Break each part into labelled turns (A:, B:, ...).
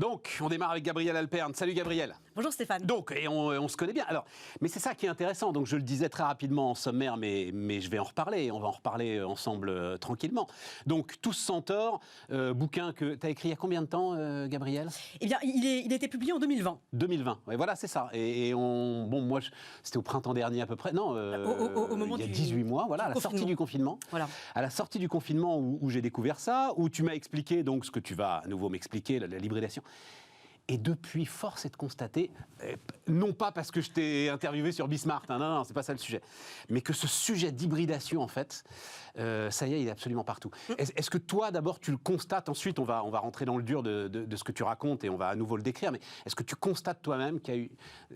A: Donc, on démarre avec Gabriel Alperne. Salut Gabriel.
B: Bonjour Stéphane.
A: Donc, et on se connaît bien. Alors, mais c'est ça qui est intéressant. Donc, je le disais très rapidement en sommaire, mais je vais en reparler. On va en reparler ensemble tranquillement. Donc, Tous sans tort, bouquin que tu as écrit il y a combien de temps, Gabriel ?
B: Eh bien, il a été publié en 2020.
A: 2020, ouais, voilà, c'est ça. Bon, moi, c'était au printemps dernier à peu près. Non,
B: au moment
A: il y a 18 mois, voilà, à la sortie du confinement.
B: Voilà.
A: À la sortie du confinement où j'ai découvert ça, où tu m'as expliqué donc ce que tu vas à nouveau m'expliquer, la l'hybridation. Et depuis, force est de constater, non pas parce que je t'ai interviewé sur Bismart, hein, non, c'est pas ça le sujet, mais que ce sujet d'hybridation, en fait, ça y est, il est absolument partout. Est-ce que toi, d'abord, tu le constates, ensuite on va rentrer dans le dur de ce que tu racontes et on va à nouveau le décrire, mais est-ce que tu constates toi-même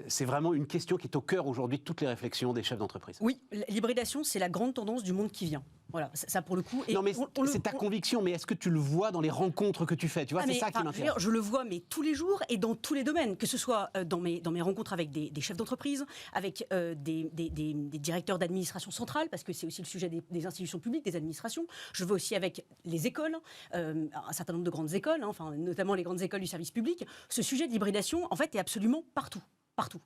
A: c'est vraiment une question qui est au cœur aujourd'hui de toutes les réflections des chefs d'entreprise ?
B: Oui, l'hybridation, c'est la grande tendance du monde qui vient. Voilà, ça pour le coup. Et
A: non, mais c'est ta conviction, mais est-ce que tu le vois dans les rencontres que tu fais ? Tu vois, c'est ça qui m'intéresse.
B: Je le vois, mais tous les jours et dans tous les domaines, que ce soit dans mes rencontres avec des chefs d'entreprise, avec des directeurs d'administration centrale, parce que c'est aussi le sujet des institutions publiques, des administrations. Je veux aussi avec les écoles, un certain nombre de grandes écoles, hein, enfin, notamment les grandes écoles du service public. Ce sujet de l'hybridation, en fait, est absolument partout. Partout.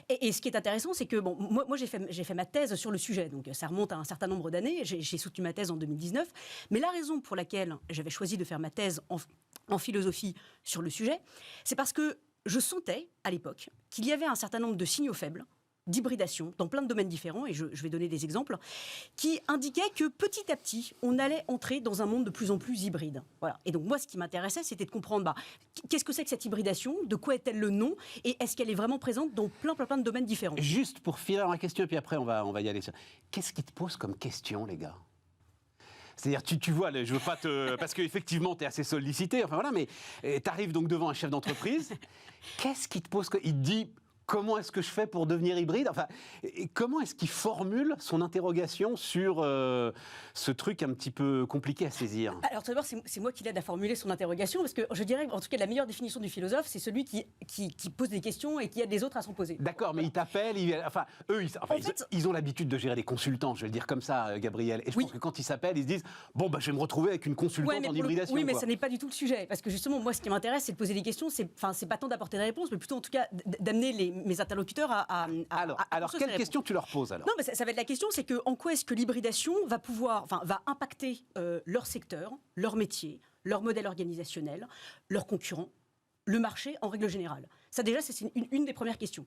B: Et ce qui est intéressant, c'est que moi j'ai fait ma thèse sur le sujet, donc ça remonte à un certain nombre d'années. J'ai soutenu ma thèse en 2019, mais la raison pour laquelle j'avais choisi de faire ma thèse en philosophie sur le sujet, c'est parce que je sentais à l'époque qu'il y avait un certain nombre de signaux faibles d'hybridation dans plein de domaines différents, et je vais donner des exemples, qui indiquaient que petit à petit, on allait entrer dans un monde de plus en plus hybride. Voilà. Et donc moi, ce qui m'intéressait, c'était de comprendre qu'est-ce que c'est que cette hybridation, de quoi est-elle le nom, et est-ce qu'elle est vraiment présente dans plein de domaines différents.
A: Juste pour filer dans la question, et puis après on va y aller. Qu'est-ce qui te pose comme question, les gars ? C'est-à-dire, tu vois, je veux pas te... Parce qu'effectivement, tu es assez sollicité, enfin voilà, mais tu arrives donc devant un chef d'entreprise. Qu'est-ce qui te pose... Il te dit... Comment est-ce que je fais pour devenir hybride ? Enfin, comment est-ce qu'il formule son interrogation sur ce truc un petit peu compliqué à saisir ?
B: Alors, tout d'abord, c'est moi qui l'aide à formuler son interrogation, parce que je dirais, en tout cas, la meilleure définition du philosophe, c'est celui qui pose des questions et qui aide les autres à s'en poser.
A: D'accord, mais ils t'appellent, ils ont l'habitude de gérer des consultants, je vais le dire comme ça, Gabriel. Et je pense que quand ils s'appellent, ils se disent, bon, je vais me retrouver avec une consultante en hybridation.
B: Oui, mais ça n'est pas du tout le sujet, parce que justement, moi, ce qui m'intéresse, c'est de poser des questions, c'est pas tant d'apporter des réponses, mais plutôt, en tout cas, d'amener mes interlocuteurs
A: alors quelle question tu leur poses alors ?
B: Non, mais ça va être la question, c'est que en quoi est-ce que l'hybridation va impacter leur secteur, leur métier, leur modèle organisationnel, leurs concurrents, le marché en règle générale. Ça déjà, c'est une des premières questions.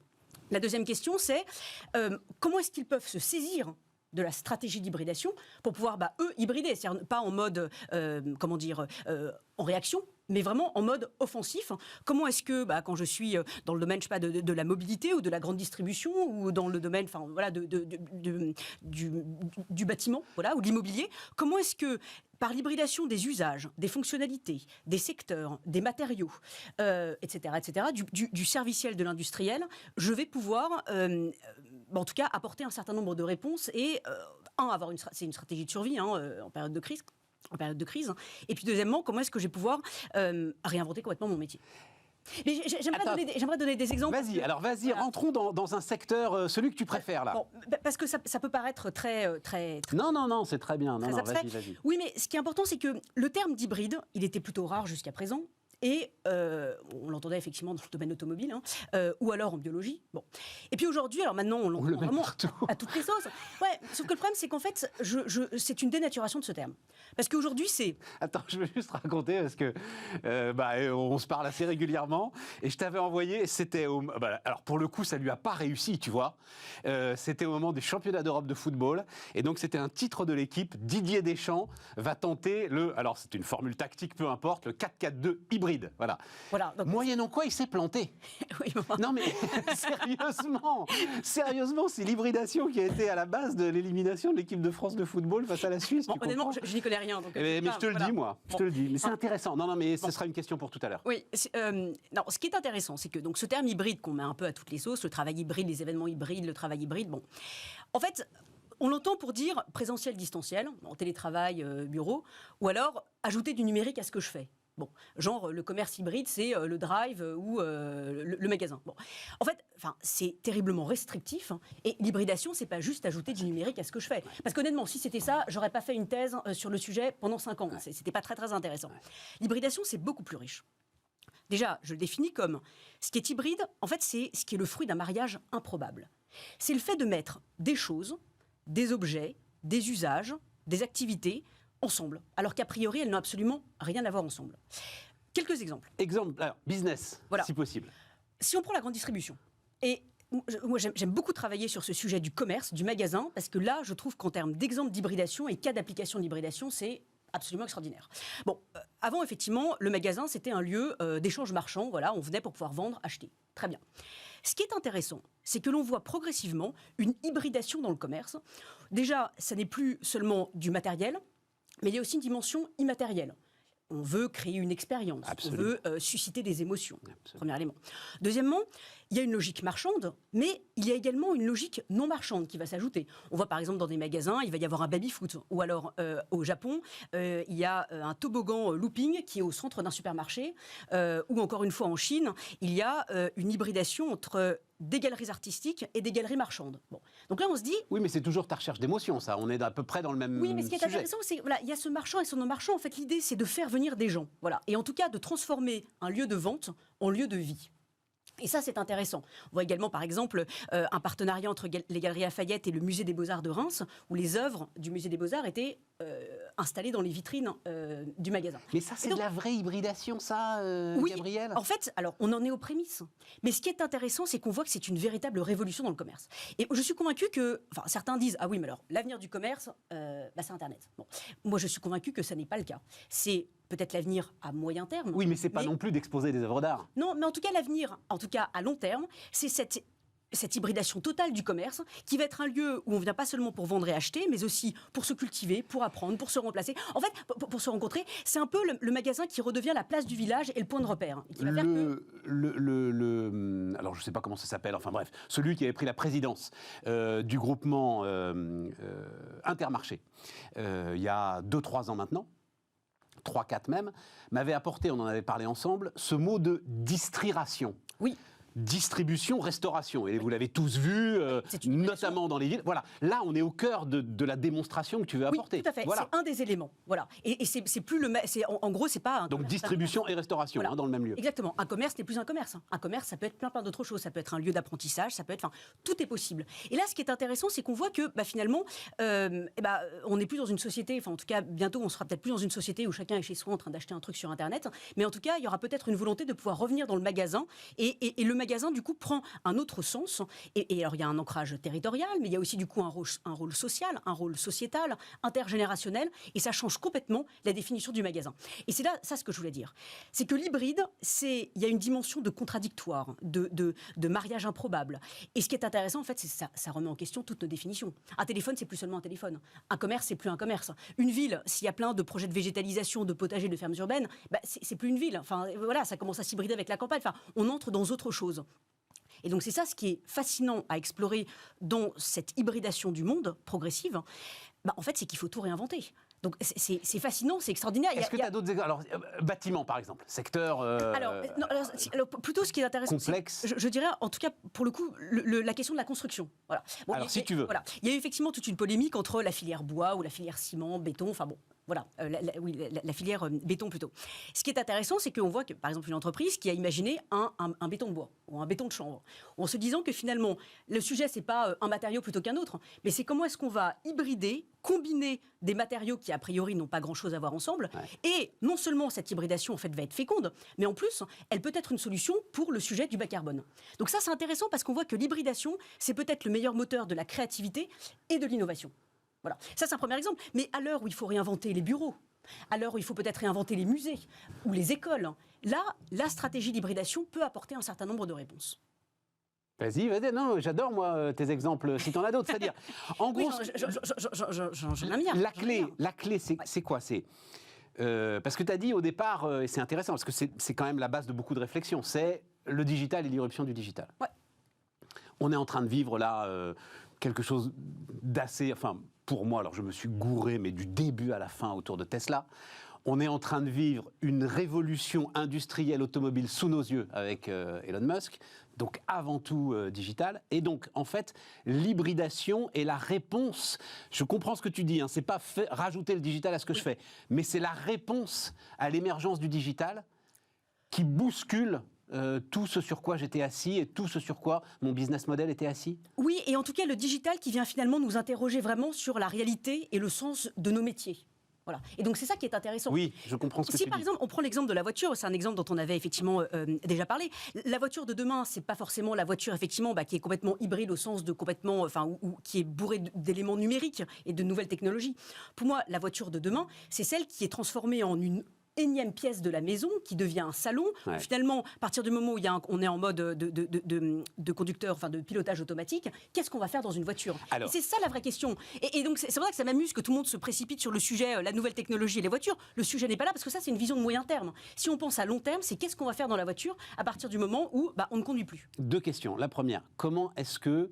B: La deuxième question, c'est comment est-ce qu'ils peuvent se saisir de la stratégie d'hybridation pour pouvoir, eux, hybrider, c'est-à-dire pas en mode, en réaction, mais vraiment en mode offensif. Comment est-ce que, quand je suis dans le domaine, je sais pas, de la mobilité ou de la grande distribution ou dans le domaine, du bâtiment, voilà, ou de l'immobilier, comment est-ce que par l'hybridation des usages, des fonctionnalités, des secteurs, des matériaux, etc., du serviciel, de l'industriel, je vais pouvoir, en tout cas, apporter un certain nombre de réponses et, c'est une stratégie de survie en période de crise. Et puis deuxièmement, comment est-ce que je vais pouvoir réinventer complètement mon métier ? Mais j'aimerais donner des exemples.
A: Vas-y, rentrons dans un secteur, celui que tu préfères là.
B: Bon, parce que ça peut paraître très...
A: Non, c'est très bien. Non, vas-y.
B: Oui, mais ce qui est important, c'est que le terme d'hybride, il était plutôt rare jusqu'à présent. Et on l'entendait effectivement dans le domaine automobile, ou alors en biologie. Bon. Et puis aujourd'hui, alors maintenant, on l'entend vraiment à toutes les sauces. Ouais, sauf que le problème, c'est qu'en fait, c'est une dénaturation de ce terme. Parce qu'aujourd'hui, c'est...
A: Attends, je vais juste raconter, parce que on se parle assez régulièrement, et je t'avais envoyé, c'était... alors pour le coup, ça lui a pas réussi, tu vois. C'était au moment des championnats d'Europe de football, et donc c'était un titre de l'équipe, Didier Deschamps va tenter alors c'est une formule tactique, peu importe, le 4-4-2 hybride. Voilà. Donc, moyennant quoi, il s'est planté.
B: Oui,
A: non mais sérieusement, c'est l'hybridation qui a été à la base de l'élimination de l'équipe de France de football face à la Suisse.
B: Honnêtement, je n'y connais rien. Donc,
A: mais je te le dis, moi. Je te le dis. Mais c'est intéressant. Non, mais ce sera une question pour tout à l'heure.
B: Oui. Non, ce qui est intéressant, c'est que donc ce terme hybride qu'on met un peu à toutes les sauces, le travail hybride, les événements hybrides, le travail hybride, en fait, on l'entend pour dire présentiel, distanciel, télétravail, bureau, ou alors ajouter du numérique à ce que je fais. Bon, genre le commerce hybride, c'est le drive ou le magasin. Bon, en fait, c'est terriblement restrictif. Et l'hybridation, c'est pas juste ajouter du numérique à ce que je fais. Parce qu'honnêtement, si c'était ça, j'aurais pas fait une thèse sur le sujet pendant 5 ans. C'était pas très très intéressant. L'hybridation, c'est beaucoup plus riche. Déjà, je le définis comme ce qui est hybride, en fait, c'est ce qui est le fruit d'un mariage improbable. C'est le fait de mettre des choses, des objets, des usages, des activités ensemble, alors qu'a priori, elles n'ont absolument rien à voir ensemble. Quelques exemples.
A: Exemple, alors, business,
B: Voilà.
A: si possible.
B: Si on prend la grande distribution, et moi j'aime beaucoup travailler sur ce sujet du commerce, du magasin, parce que là, je trouve qu'en termes d'exemple d'hybridation et cas d'application d'hybridation, c'est absolument extraordinaire. Bon, avant, effectivement, le magasin, c'était un lieu d'échange marchand. Voilà, on venait pour pouvoir vendre, acheter. Très bien. Ce qui est intéressant, c'est que l'on voit progressivement une hybridation dans le commerce. Déjà, ça n'est plus seulement du matériel, mais il y a aussi une dimension immatérielle. On veut créer une expérience,
A: Absolument.
B: on veut susciter des émotions,
A: Absolument.
B: premier élément. Deuxièmement, il y a une logique marchande, mais il y a également une logique non marchande qui va s'ajouter. On voit par exemple dans des magasins, il va y avoir un baby-foot, ou alors au Japon, il y a un toboggan looping qui est au centre d'un supermarché, ou encore une fois en Chine, il y a une hybridation entre des galeries artistiques et des galeries marchandes. Bon. Donc là, on se dit...
A: Oui, mais c'est toujours ta recherche d'émotion, ça. On est à peu près dans le même
B: Oui, mais ce qui est
A: sujet.
B: intéressant, c'est voilà, il y a ce marchand et ce non-marchand. En fait, l'idée, c'est de faire venir des gens. Voilà. Et en tout cas, de transformer un lieu de vente en lieu de vie. Et ça, c'est intéressant. On voit également, par exemple, un partenariat entre les Galeries Lafayette et le Musée des Beaux-Arts de Reims, où les œuvres du Musée des Beaux-Arts étaient installées dans les vitrines du magasin.
A: Mais ça, c'est
B: donc-
A: de la vraie hybridation, ça,
B: Oui,
A: Gabriel.
B: en fait, alors, on en est aux prémices. Mais ce qui est intéressant, c'est qu'on voit que c'est une véritable révolution dans le commerce. Et je suis convaincue que... Enfin, certains disent, ah oui, mais alors, l'avenir du commerce, c'est Internet. Bon. Moi, je suis convaincue que ça n'est pas le cas. C'est peut-être l'avenir à moyen terme.
A: Oui, mais c'est pas non plus d'exposer des œuvres d'art.
B: Non, mais en tout cas, l'avenir, en tout cas à long terme, c'est cette hybridation totale du commerce qui va être un lieu où on vient pas seulement pour vendre et acheter, mais aussi pour se cultiver, pour apprendre, pour se remplacer. En fait, pour se rencontrer, c'est un peu le magasin qui redevient la place du village et le point de repère. Et qui va faire que...
A: Alors, je sais pas comment ça s'appelle, enfin bref, celui qui avait pris la présidence du groupement Intermarché, il y a 2-3 ans maintenant, 3-4 même, m'avait apporté, on en avait parlé ensemble, ce mot de distriration.
B: Oui.
A: Distribution, restauration. Et vous l'avez tous vu,
B: C'est une
A: notamment dans les villes. Voilà. Là, on est au cœur de la démonstration que tu veux apporter.
B: Oui, tout à fait.
A: Voilà.
B: C'est un des éléments. Voilà. Et c'est plus le... En gros, c'est pas...
A: Donc distribution et restauration
B: Voilà.
A: Dans le même lieu.
B: Exactement. Un commerce n'est plus un commerce. Un commerce, ça peut être plein d'autres choses. Ça peut être un lieu d'apprentissage, ça peut être... Enfin, tout est possible. Et là, ce qui est intéressant, c'est qu'on voit que finalement, on n'est plus dans une société... Enfin, en tout cas, bientôt, on sera peut-être plus dans une société où chacun est chez soi en train d'acheter un truc sur Internet. Mais en tout cas, il y aura peut-être une volonté de pouvoir revenir dans le magasin. Et le magasin, du coup, prend un autre sens. Et alors, il y a un ancrage territorial, mais il y a aussi, du coup, un rôle social, un rôle sociétal, intergénérationnel. Et ça change complètement la définition du magasin. Et c'est là, ça, ce que je voulais dire. C'est que l'hybride, il y a une dimension de contradictoire, de mariage improbable. Et ce qui est intéressant, en fait, c'est ça remet en question toutes nos définitions. Un téléphone, c'est plus seulement un téléphone. Un commerce, c'est plus un commerce. Une ville, s'il y a plein de projets de végétalisation, de potagers, de fermes urbaines, c'est plus une ville. Enfin, voilà, ça commence à s'hybrider avec la campagne. Enfin, on entre dans autre chose. Et donc c'est ça ce qui est fascinant à explorer dans cette hybridation du monde progressive. En fait, c'est qu'il faut tout réinventer. Donc c'est fascinant, c'est extraordinaire.
A: Est-ce que tu as d'autres exemples? Alors, bâtiment, par exemple, secteur
B: alors, plutôt ce qui est intéressant,
A: complexe.
B: je dirais, en tout cas, pour le coup, la question de la construction. Voilà. Bon,
A: Alors, si tu veux.
B: Voilà. Il y a eu effectivement toute une polémique entre la filière bois ou la filière ciment, béton, enfin bon. Voilà, la filière béton plutôt. Ce qui est intéressant, c'est qu'on voit que, par exemple, une entreprise qui a imaginé un béton de bois ou un béton de chanvre, en se disant que finalement, le sujet, c'est pas un matériau plutôt qu'un autre, mais c'est comment est-ce qu'on va hybrider, combiner des matériaux qui, a priori, n'ont pas grand-chose à voir ensemble. Ouais. Et non seulement cette hybridation, en fait, va être féconde, mais en plus, elle peut être une solution pour le sujet du bas carbone. Donc ça, c'est intéressant parce qu'on voit que l'hybridation, c'est peut-être le meilleur moteur de la créativité et de l'innovation. Voilà. Ça, c'est un premier exemple. Mais à l'heure où il faut réinventer les bureaux, à l'heure où il faut peut-être réinventer les musées ou les écoles, là, la stratégie d'hybridation peut apporter un certain nombre de réponses.
A: Vas-y, non, j'adore, moi, tes exemples, si tu en as d'autres. C'est-à-dire, en gros, la clé, c'est quoi? C'est parce que tu as dit au départ, et c'est intéressant, parce que c'est quand même la base de beaucoup de réflexions, c'est le digital et l'irruption du digital.
B: Ouais.
A: On est en train de vivre là quelque chose d'assez... Enfin, pour moi, alors je me suis gouré, mais du début à la fin autour de Tesla. On est en train de vivre une révolution industrielle automobile sous nos yeux avec Elon Musk, donc avant tout digital. Et donc, en fait, l'hybridation est la réponse. Je comprends ce que tu dis, hein, c'est pas rajouter le digital à ce que je fais, mais c'est la réponse à l'émergence du digital qui bouscule tout ce sur quoi j'étais assis et tout ce sur quoi mon business model était assis?
B: Oui, et en tout cas le digital qui vient finalement nous interroger vraiment sur la réalité et le sens de nos métiers. Voilà. Et donc c'est ça qui est intéressant.
A: Oui, je comprends ce que tu dis.
B: Si par exemple on prend l'exemple de la voiture, c'est un exemple dont on avait effectivement déjà parlé. La voiture de demain, c'est pas forcément la voiture effectivement qui est complètement hybride au sens de complètement, ou qui est bourrée d'éléments numériques et de nouvelles technologies. Pour moi, la voiture de demain, c'est celle qui est transformée en une énième pièce de la maison qui devient un salon.
A: Ouais.
B: Finalement, à partir du moment où on est en mode de conducteur, enfin de pilotage automatique, qu'est-ce qu'on va faire dans une voiture? Et c'est ça la vraie question. Et donc c'est vrai que ça m'amuse que tout le monde se précipite sur le sujet, la nouvelle technologie et les voitures. Le sujet n'est pas là parce que ça c'est une vision de moyen terme. Si on pense à long terme, c'est qu'est-ce qu'on va faire dans la voiture à partir du moment où on ne conduit plus.
A: 2 questions. La première, comment est-ce que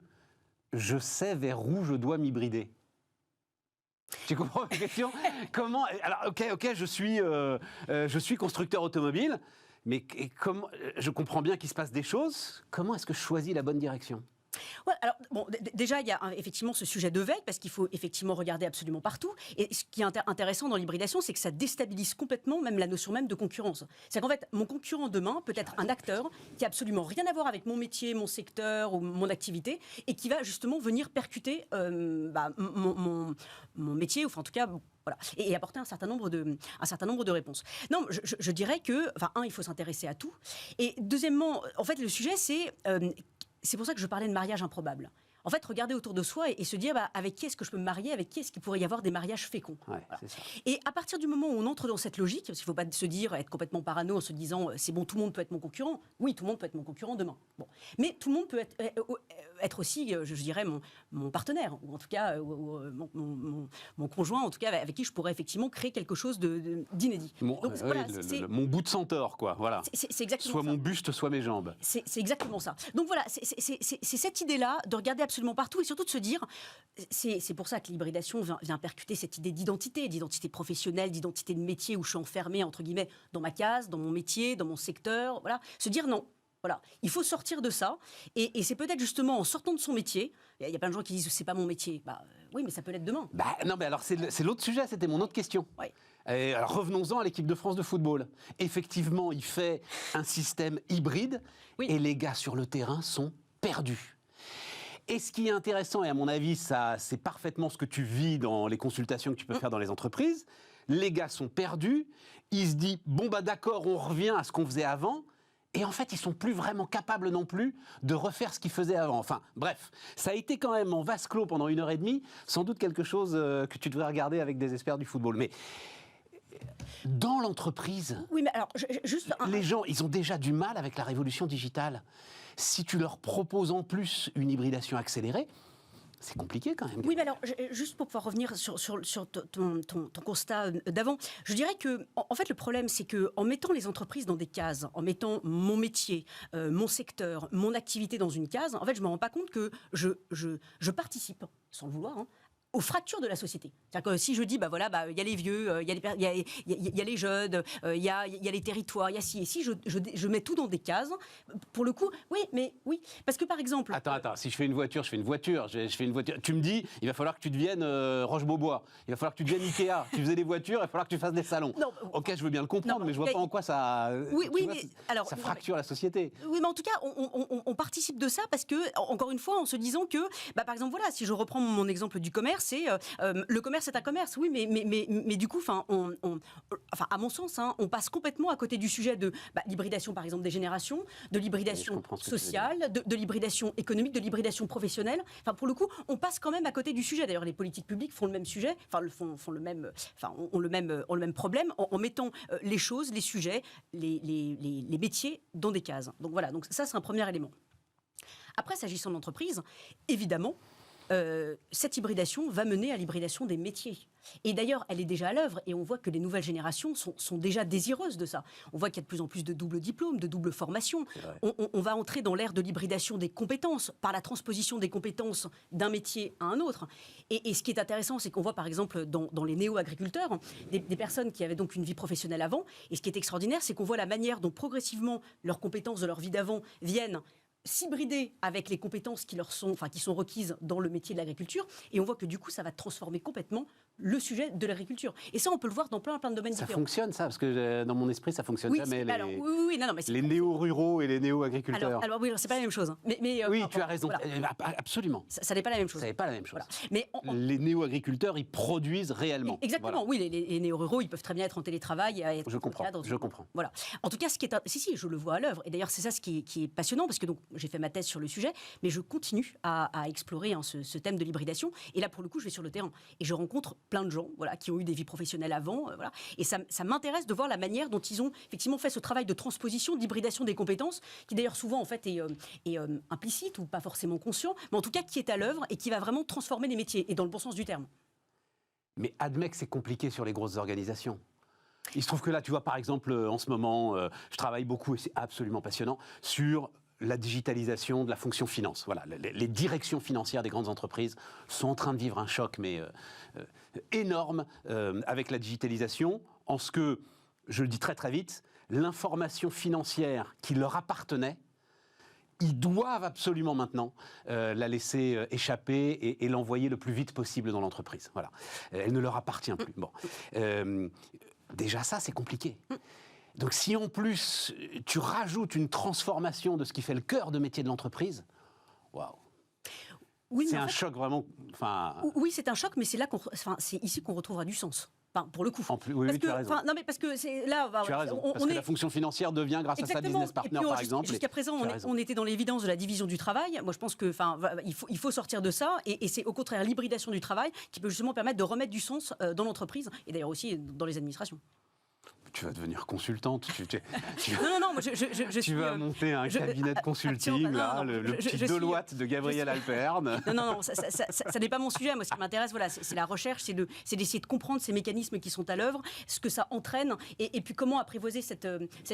A: je sais vers où je dois m'hybrider? Tu comprends ma question? Comment? Alors, ok, je suis constructeur automobile, mais comment, je comprends bien qu'il se passe des choses. Comment est-ce que je choisis la bonne direction?
B: Ouais, alors, bon, déjà, il y a effectivement ce sujet de veille, parce qu'il faut effectivement regarder absolument partout. Et ce qui est intéressant dans l'hybridation, c'est que ça déstabilise complètement même la notion même de concurrence. C'est qu'en fait, mon concurrent demain peut être un acteur qui n'a absolument rien à voir avec mon métier, mon secteur ou mon activité, et qui va justement venir percuter mon métier, ou enfin, en tout cas... Voilà. Et apporter un certain nombre de réponses. Non, je dirais que, il faut s'intéresser à tout. Et deuxièmement, en fait, le sujet, c'est pour ça que je parlais de mariage improbable. En fait, regarder autour de soi et se dire avec qui est-ce que je peux me marier, avec qui est-ce qu'il pourrait y avoir des mariages féconds.
A: Ouais,
B: voilà.
A: c'est ça.
B: Et à partir du moment où on entre dans cette logique, parce qu'il ne faut pas se dire, être complètement parano en se disant c'est bon, tout le monde peut être mon concurrent. Oui, tout le monde peut être mon concurrent demain. Bon. Mais tout le monde peut être aussi, je dirais, mon partenaire, ou en tout cas mon conjoint, en tout cas avec qui je pourrais effectivement créer quelque chose d'inédit.
A: Mon bout de centaure, quoi. Voilà.
B: C'est exactement
A: soit
B: ça.
A: mon buste, soit mes jambes.
B: C'est exactement ça. Donc voilà, c'est cette idée-là de regarder absolument partout et surtout de se dire, c'est pour ça que l'hybridation vient percuter cette idée d'identité professionnelle, d'identité de métier où je suis enfermé entre guillemets dans ma case, dans mon métier, dans mon secteur, voilà, se dire non. Voilà, il faut sortir de ça et c'est peut-être justement en sortant de son métier, il y a plein de gens qui disent c'est pas mon métier, oui mais ça peut l'être demain.
A: Non mais alors c'est l'autre sujet, c'était mon autre question.
B: Ouais.
A: Alors revenons-en à l'équipe de France de football. Effectivement, il fait un système hybride et les gars sur le terrain sont perdus. Et ce qui est intéressant, et à mon avis, ça, c'est parfaitement ce que tu vis dans les consultations que tu peux faire dans les entreprises, les gars sont perdus, ils se disent, bon d'accord, on revient à ce qu'on faisait avant, et en fait, ils sont plus vraiment capables non plus de refaire ce qu'ils faisaient avant. Enfin, bref, ça a été quand même en vase clos pendant 1h30, sans doute quelque chose que tu devrais regarder avec des experts du football. Mais dans l'entreprise,
B: oui, mais alors,
A: les gens, ils ont déjà du mal avec la révolution digitale. Si tu leur proposes en plus une hybridation accélérée, c'est compliqué quand même.
B: Oui, mais alors, juste pour pouvoir revenir sur ton constat d'avant, je dirais que, en fait, le problème, c'est qu'en mettant les entreprises dans des cases, en mettant mon métier, mon secteur, mon activité dans une case, en fait, je ne me rends pas compte que je participe, sans le vouloir, aux fractures de la société. C'est-à-dire que si je dis, il y a les vieux, il y a les jeunes, il y a les territoires, il y a ci et si, je mets tout dans des cases, pour le coup, oui, parce que par exemple...
A: Attends, si je fais une voiture, je fais une voiture. Tu me dis, il va falloir que tu deviennes Roche-Beaubois, il va falloir que tu deviennes Ikea, tu faisais des voitures, il va falloir que tu fasses des salons. Non, ok, je veux bien le comprendre, mais je vois pas en quoi ça, ça fracture la société.
B: Oui, mais en tout cas, on participe de ça parce que, encore une fois, en se disant que, par exemple, voilà, si je reprends mon exemple du commerce, le commerce est un commerce, oui, mais du coup, à mon sens, on passe complètement à côté du sujet de l'hybridation, par exemple, des générations, de l'hybridation sociale, de l'hybridation économique, de l'hybridation professionnelle. Enfin, pour le coup, on passe quand même à côté du sujet. D'ailleurs, les politiques publiques font le même sujet, ont le même problème en mettant les choses, les sujets, les métiers dans des cases. Donc voilà, donc ça, c'est un premier élément. Après, s'agissant de l'entreprise, évidemment, cette hybridation va mener à l'hybridation des métiers. Et d'ailleurs, elle est déjà à l'œuvre et on voit que les nouvelles générations sont déjà désireuses de ça. On voit qu'il y a de plus en plus de doubles diplômes, de doubles formations. On va entrer dans l'ère de l'hybridation des compétences par la transposition des compétences d'un métier à un autre. Et ce qui est intéressant, c'est qu'on voit par exemple dans les néo-agriculteurs des personnes qui avaient donc une vie professionnelle avant. Et ce qui est extraordinaire, c'est qu'on voit la manière dont progressivement leurs compétences de leur vie d'avant viennent s'hybrider avec les compétences qui sont requises dans le métier de l'agriculture, et on voit que du coup ça va transformer complètement le sujet de l'agriculture. Et ça, on peut le voir dans plein de domaines différents.
A: Ça fonctionne, ça, parce que dans mon esprit, ça fonctionne jamais. Les néo-ruraux et les néo-agriculteurs.
B: Alors oui, c'est pas la même chose.
A: Oui, tu as raison. Voilà. Absolument.
B: Ça n'est pas la même chose.
A: Ça n'est pas la même chose.
B: Voilà. Mais
A: les néo-agriculteurs, ils produisent réellement.
B: Exactement. Voilà. Oui, les néo-ruraux, ils peuvent très bien être en télétravail.
A: Je comprends.
B: Voilà. En tout cas, ce qui est si, je le vois à l'œuvre. Et d'ailleurs, c'est ça ce qui est passionnant, parce que donc j'ai fait ma thèse sur le sujet, mais je continue à explorer ce thème de l'hybridation. Et là, pour le coup, je vais sur le terrain et je rencontre plein de gens, voilà, qui ont eu des vies professionnelles avant, voilà. Et ça m'intéresse de voir la manière dont ils ont effectivement fait ce travail de transposition, d'hybridation des compétences, qui d'ailleurs souvent en fait est implicite ou pas forcément conscient, mais en tout cas qui est à l'œuvre et qui va vraiment transformer les métiers, et dans le bon sens du terme.
A: Mais admets que c'est compliqué sur les grosses organisations. Il se trouve que là, tu vois, par exemple, en ce moment, je travaille beaucoup, et c'est absolument passionnant, sur la digitalisation de la fonction finance. Voilà, les directions financières des grandes entreprises sont en train de vivre un choc, mais énorme, avec la digitalisation, en ce que, je le dis très très vite, l'information financière qui leur appartenait, ils doivent absolument maintenant la laisser échapper et l'envoyer le plus vite possible dans l'entreprise. Voilà. Elle ne leur appartient plus. Bon. Déjà ça, c'est compliqué. Donc si en plus, tu rajoutes une transformation de ce qui fait le cœur de métier de l'entreprise, waouh. Oui, c'est un choc vraiment...
B: Oui, c'est un choc, mais c'est ici qu'on retrouvera du sens. Enfin, pour le coup.
A: Oui, tu as raison.
B: Non, mais parce que c'est là...
A: Tu as raison, parce que la fonction financière devient, grâce à ça, business partner, par exemple.
B: Jusqu'à présent, on était dans l'évidence de la division du travail. Moi, je pense qu'il faut sortir de ça. Et c'est au contraire l'hybridation du travail qui peut justement permettre de remettre du sens dans l'entreprise, et d'ailleurs aussi dans les administrations.
A: Tu vas devenir consultante.
B: Non, moi,
A: tu vas monter un cabinet de consulting, le petit Deloitte de Gabriel Alperne.
B: Non, ça n'est pas mon sujet. Moi, ce qui m'intéresse, voilà, c'est la recherche, c'est d'essayer de comprendre ces mécanismes qui sont à l'œuvre, ce que ça entraîne, et puis comment apprivoiser cette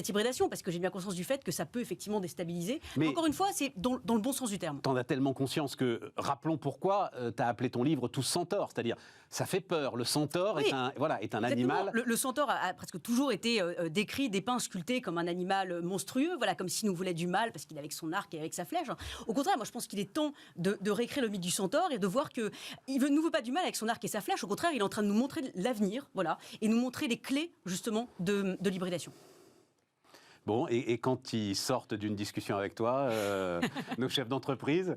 B: hybridation, parce que j'ai bien conscience du fait que ça peut effectivement déstabiliser. Mais encore une fois, c'est dans le bon sens du terme.
A: T'en as tellement conscience que, rappelons pourquoi tu as appelé ton livre Tous centaures, c'est-à-dire, ça fait peur. Le centaure est un animal...
B: Le centaure a presque toujours été décrit, dépeint, sculpté comme un animal monstrueux, voilà, comme s'il nous voulait du mal parce qu'il est avec son arc et avec sa flèche. Au contraire, moi je pense qu'il est temps de réécrire le mythe du centaure et de voir qu'il ne nous veut pas du mal avec son arc et sa flèche. Au contraire, il est en train de nous montrer l'avenir, voilà, et nous montrer les clés justement de l'hybridation.
A: Bon, et quand ils sortent d'une discussion avec toi, nos chefs d'entreprise,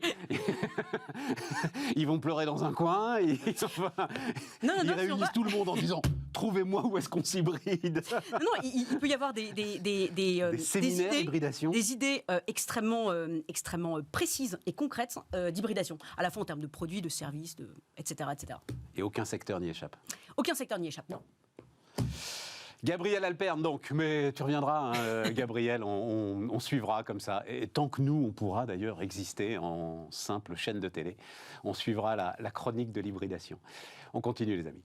A: ils vont pleurer dans un coin, ils réunissent tout le monde en disant « Trouvez-moi où est-ce qu'on s'hybride ».
B: Non, il peut y avoir des
A: séminaires d'hybridation,
B: des idées extrêmement précises et concrètes d'hybridation, à la fois en termes de produits, de services, etc., etc.
A: Et aucun secteur n'y échappe.
B: Aucun secteur n'y échappe, non.
A: Gabriel Alperne, donc, mais tu reviendras, hein, Gabriel, on suivra comme ça. Et tant que nous, on pourra d'ailleurs exister en simple chaîne de télé, on suivra la chronique de l'hybridation. On continue, les amis.